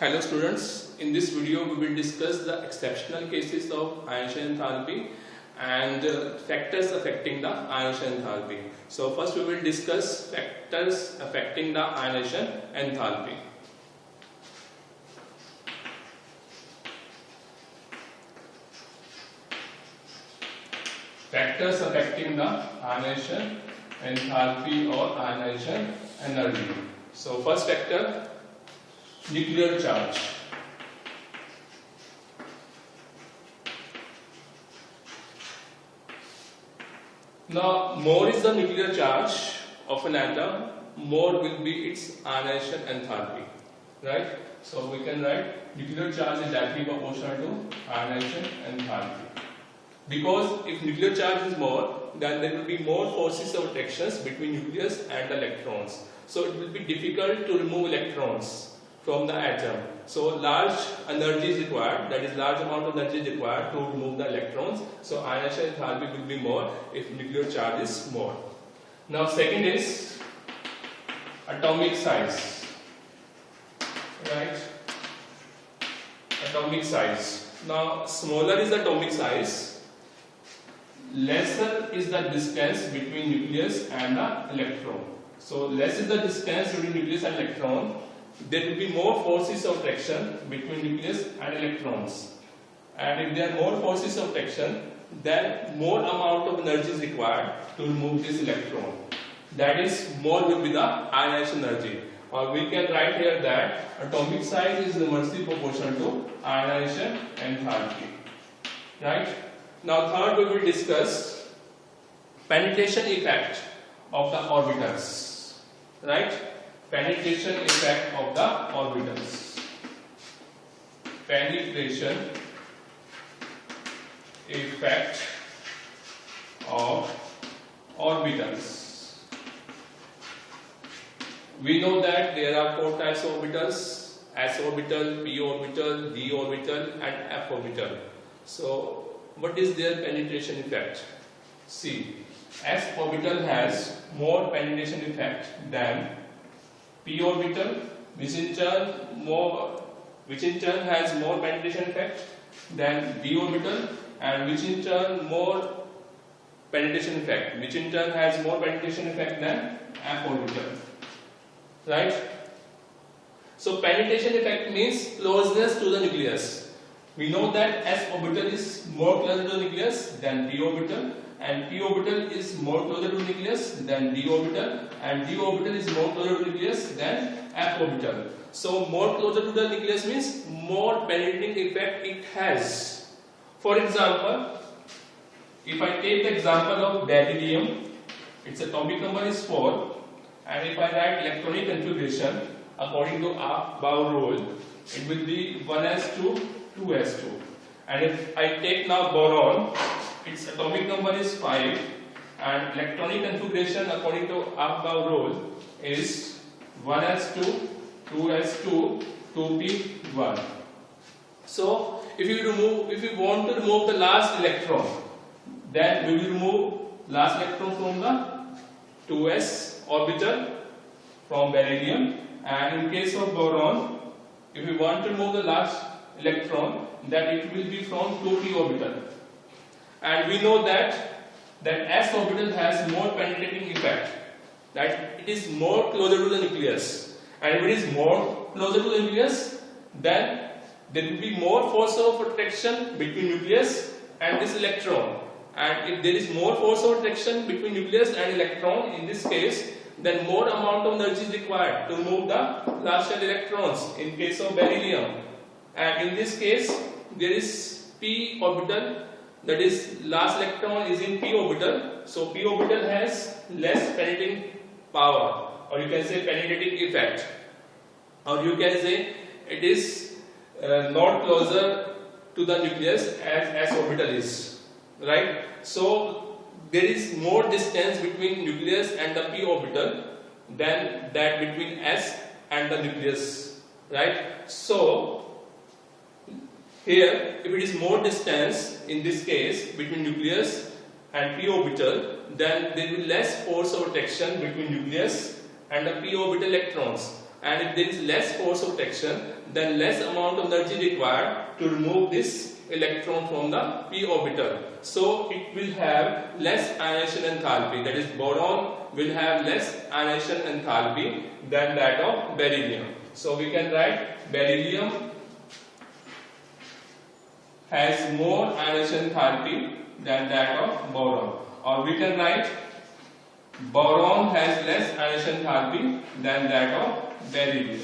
Hello students, in this video we will discuss the exceptional cases of ionization enthalpy and factors affecting the ionization enthalpy. So first we will discuss factors affecting the ionization enthalpy. Factors affecting the ionization enthalpy or ionization energy. So first factor, nuclear charge. Now, more is the nuclear charge of an atom, more will be its ionization enthalpy, right? So we can write nuclear charge is directly proportional to ionization enthalpy. Because if nuclear charge is more, then there will be more forces of attractions between nucleus and electrons. So it will be difficult to remove electrons from the atom. So large energy is required, that is large amount of energy is required to remove the electrons. So ionization enthalpy will be more if nuclear charge is more. Now second is atomic size, right? Atomic size. Now smaller is the atomic size, lesser is the distance between nucleus and the electron. So less is the distance between nucleus and electron, there will be more forces of attraction between nucleus and electrons. And if there are more forces of attraction, then more amount of energy is required to remove this electron. That is, more will be the ionization energy. Or we can write here that atomic size is inversely proportional to ionization enthalpy. Right? Now third we will discuss penetration effect of the orbitals. Right? Penetration effect of the orbitals. Penetration effect of orbitals. We know that there are four types of orbitals: s orbital, p orbital, d orbital and f orbital. So what is their penetration effect? See, s orbital has more penetration effect than p orbital, which in turn has more penetration effect than d orbital, and which in turn more penetration effect, which in turn has more penetration effect than f orbital. Right? So penetration effect means closeness to the nucleus. We know that s orbital is more closer to the nucleus than p orbital, and p orbital is more closer to the nucleus than d orbital, and d orbital is more closer to the nucleus than f orbital. So more closer to the nucleus means more penetrating effect it has. For example, if I take the example of beryllium, its atomic number is 4, and if I write electronic configuration according to above rule, it will be 1s2 2s2. And if I take now boron, its atomic number is 5, and electronic configuration according to above rule is 1s2 2s2 2p1. So if you want to remove the last electron, then we will remove last electron from the 2s orbital from beryllium, and in case of boron, if we want to remove the last electron, then it will be from 2p orbital. And we know that s orbital has more penetrating effect, that it is more closer to the nucleus, and if it is more closer to the nucleus, then there will be more force of attraction between nucleus and this electron. And if there is more force of attraction between nucleus and electron in this case, then more amount of energy is required to remove the last shell electrons in case of beryllium. And in this case, there is p orbital, that is last electron is in p orbital. So p orbital has less penetrating power, or you can say penetrating effect, or you can say it is not closer to the nucleus as s orbital is, right? So there is more distance between nucleus and the p orbital than that between s and the nucleus, right? So here, if it is more distance in this case between nucleus and p orbital, then there will be less force of attraction between nucleus and the p orbital electrons. and if there is less force of attraction, then less amount of energy required to remove this electron from the p orbital. So it will have less ionization enthalpy, that is boron will have less ionization enthalpy than that of beryllium. So we can write beryllium has more ionization enthalpy than that of boron, or we can write boron has less ionization enthalpy than that of beryllium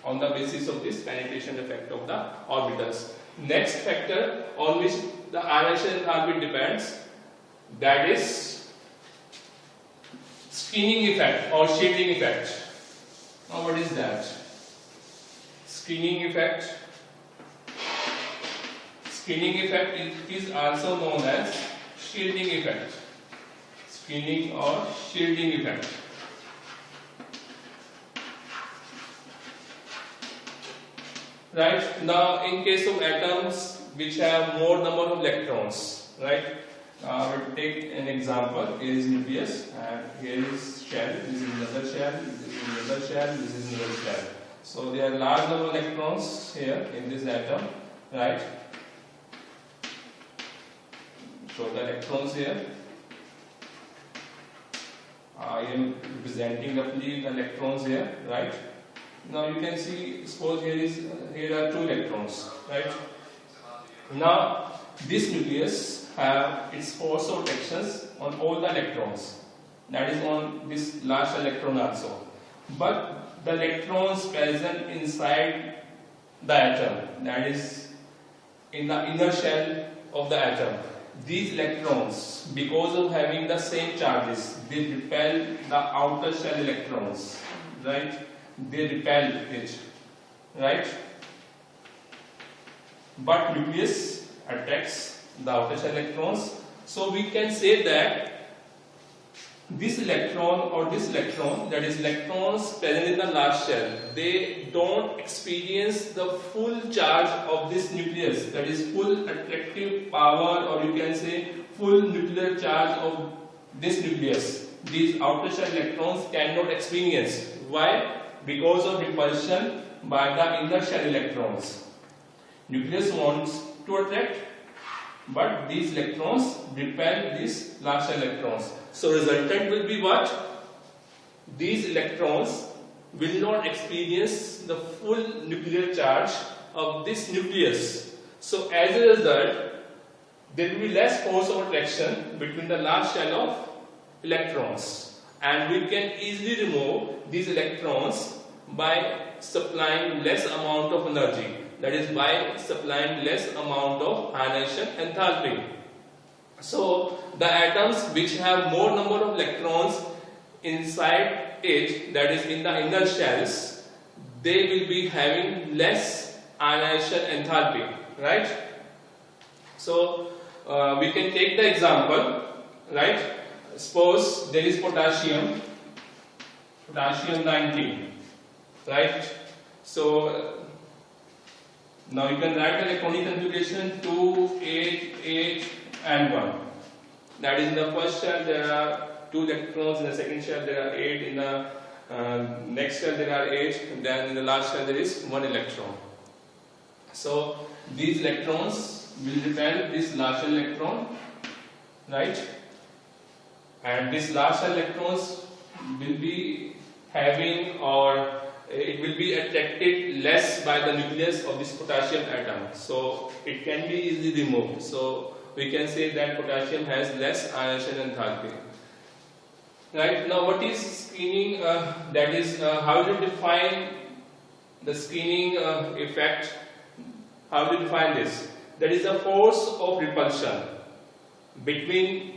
on the basis of this penetration effect of the orbitals. Next factor on which the ionization enthalpy depends, that is screening effect or shielding effect. Now what is that? Screening effect. Screening effect is also known as shielding effect. Screening or shielding effect. Right, now in case of atoms which have more number of electrons, right, we'll take an example. Here is nucleus and here is shell, this is another shell, this is another shell, this is another shell. So there are large number of electrons here in this atom, right. Show the electrons here. I am representing roughly the electrons here, right. Now you can see, suppose here are 2 electrons, right. Now this nucleus have its force of attractions on all the electrons, that is on this last electron also. But the electrons present inside the atom, that is in the inner shell of the atom, these electrons, because of having the same charges, they repel the outer shell electrons, right. They repel it, right. But nucleus attracts the outer shell electrons. So we can say that this electron or this electron, that is electrons present in the last shell, they don't experience the full charge of this nucleus, that is full attractive power, or you can say full nuclear charge of this nucleus. These outer shell electrons cannot experience. Why? Because of repulsion by the inner shell electrons. Nucleus wants to attract, but these electrons repel these last shell electrons. So resultant will be what? These electrons will not experience the full nuclear charge of this nucleus. So as a result, there will be less force of attraction between the last shell of electrons. And we can easily remove these electrons by supplying less amount of energy, that is by supplying less amount of ionization enthalpy. So the atoms which have more number of electrons inside it, that is in the inner shells, they will be having less ionization enthalpy, right. So we can take the example, right. Suppose there is potassium 19, right. So now you can write the electronic configuration 2, 8, 8 and 1. That is in the first shell there are 2 electrons, in the second shell there are 8, in the next shell there are 8, and then in the last shell there is 1 electron. So these electrons will repel this last shell electron, right. And these last shell electrons will be having, or it will be attracted less by the nucleus of this potassium atom. So it can be easily removed. So we can say that potassium has less ionization enthalpy. Right. Now what is screening? That is how to define the screening effect. How to define this? That is the force of repulsion between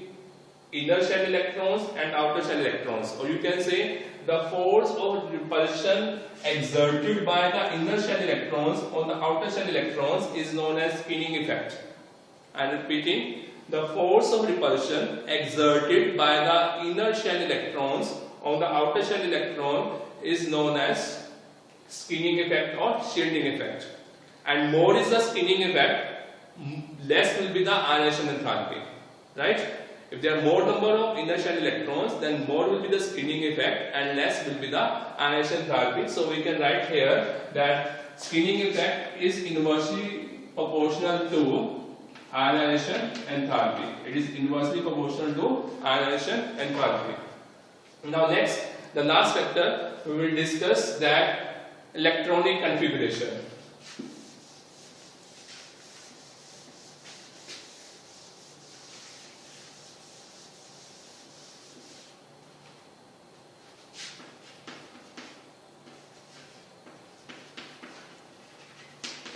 inner shell electrons and outer shell electrons, or you can say the force of repulsion exerted by the inner shell electrons on the outer shell electrons is known as screening effect. I am repeating, the force of repulsion exerted by the inner shell electrons on the outer shell electron is known as screening effect or shielding effect. And more is the screening effect, less will be the ionization enthalpy, right. If there are more number of inner shell electrons, then more will be the screening effect and less will be the ionization enthalpy. So we can write here that screening effect is inversely proportional to ionization enthalpy. It is inversely proportional to ionization enthalpy. Now next, the last factor we will discuss that electronic configuration.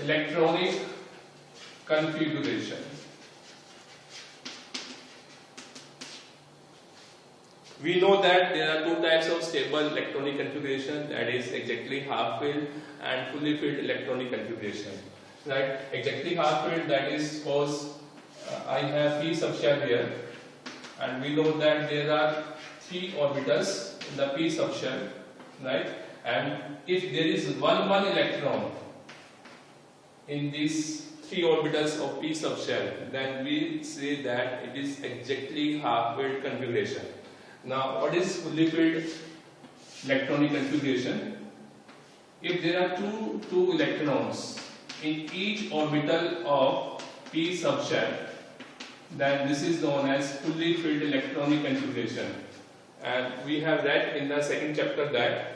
Electronic configuration. We know that there are two types of stable electronic configuration, that is exactly half filled and fully filled electronic configuration. Right? Exactly half filled, that is suppose I have p subshell here, and we know that there are 3 orbitals in the p subshell, right? And if there is one electron in these 3 orbitals of p subshell, then we say that it is exactly half filled configuration. Now, what is fully filled electronic configuration? If there are two electrons in each orbital of p subshell, then this is known as fully filled electronic configuration. And we have read in the second chapter that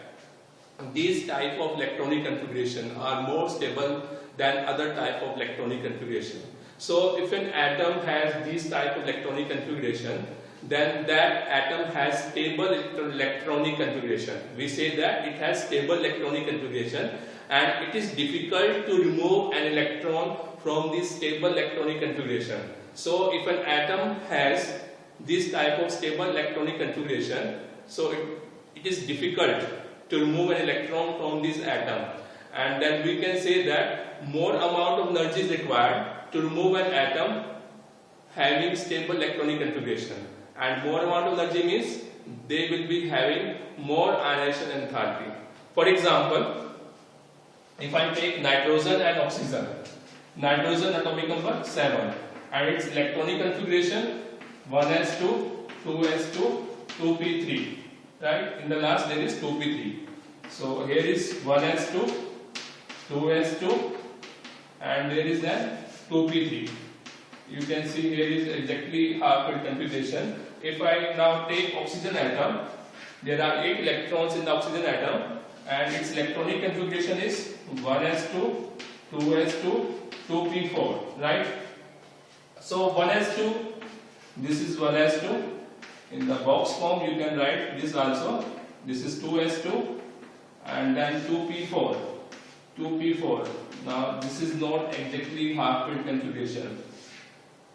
these type of electronic configuration are more stable than other type of electronic configuration. So if an atom has this type of electronic configuration, then that atom has stable electronic configuration. We say that it has stable electronic configuration, and it is difficult to remove an electron from this stable electronic configuration. So if an atom has this type of stable electronic configuration, so it is difficult to remove an electron from this atom, and then we can say that more amount of energy is required to remove an atom having stable electronic configuration, and more amount of energy means they will be having more ionization enthalpy. For example, if I take nitrogen and oxygen, nitrogen atomic number 7 and its electronic configuration 1s2, 2s2, 2p3, right? In the last there is 2p3. So here is 1s2, 2s2, and there is then 2p3. You can see here is exactly half filled configuration. If I now take oxygen atom, there are 8 electrons in the oxygen atom, and its electronic configuration is 1s2, 2s2, 2p4, right? So 1s2, this is 1s2. In the box form you can write this also. This is 2s2, and then 2p4, 2p4. Now this is not exactly half filled configuration,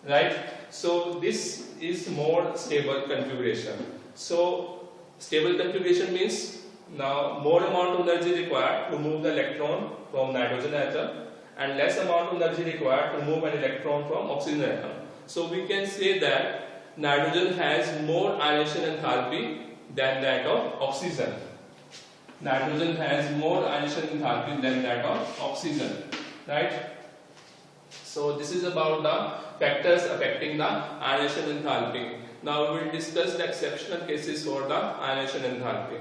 right? So this is more stable configuration. So stable configuration means now more amount of energy required to move the electron from nitrogen atom, and less amount of energy required to move an electron from oxygen atom. So we can say that nitrogen has more ionization enthalpy than that of oxygen. Nitrogen has more ionization enthalpy than that of oxygen, right? So this is about the factors affecting the ionization enthalpy. Now we will discuss the exceptional cases for the ionization enthalpy.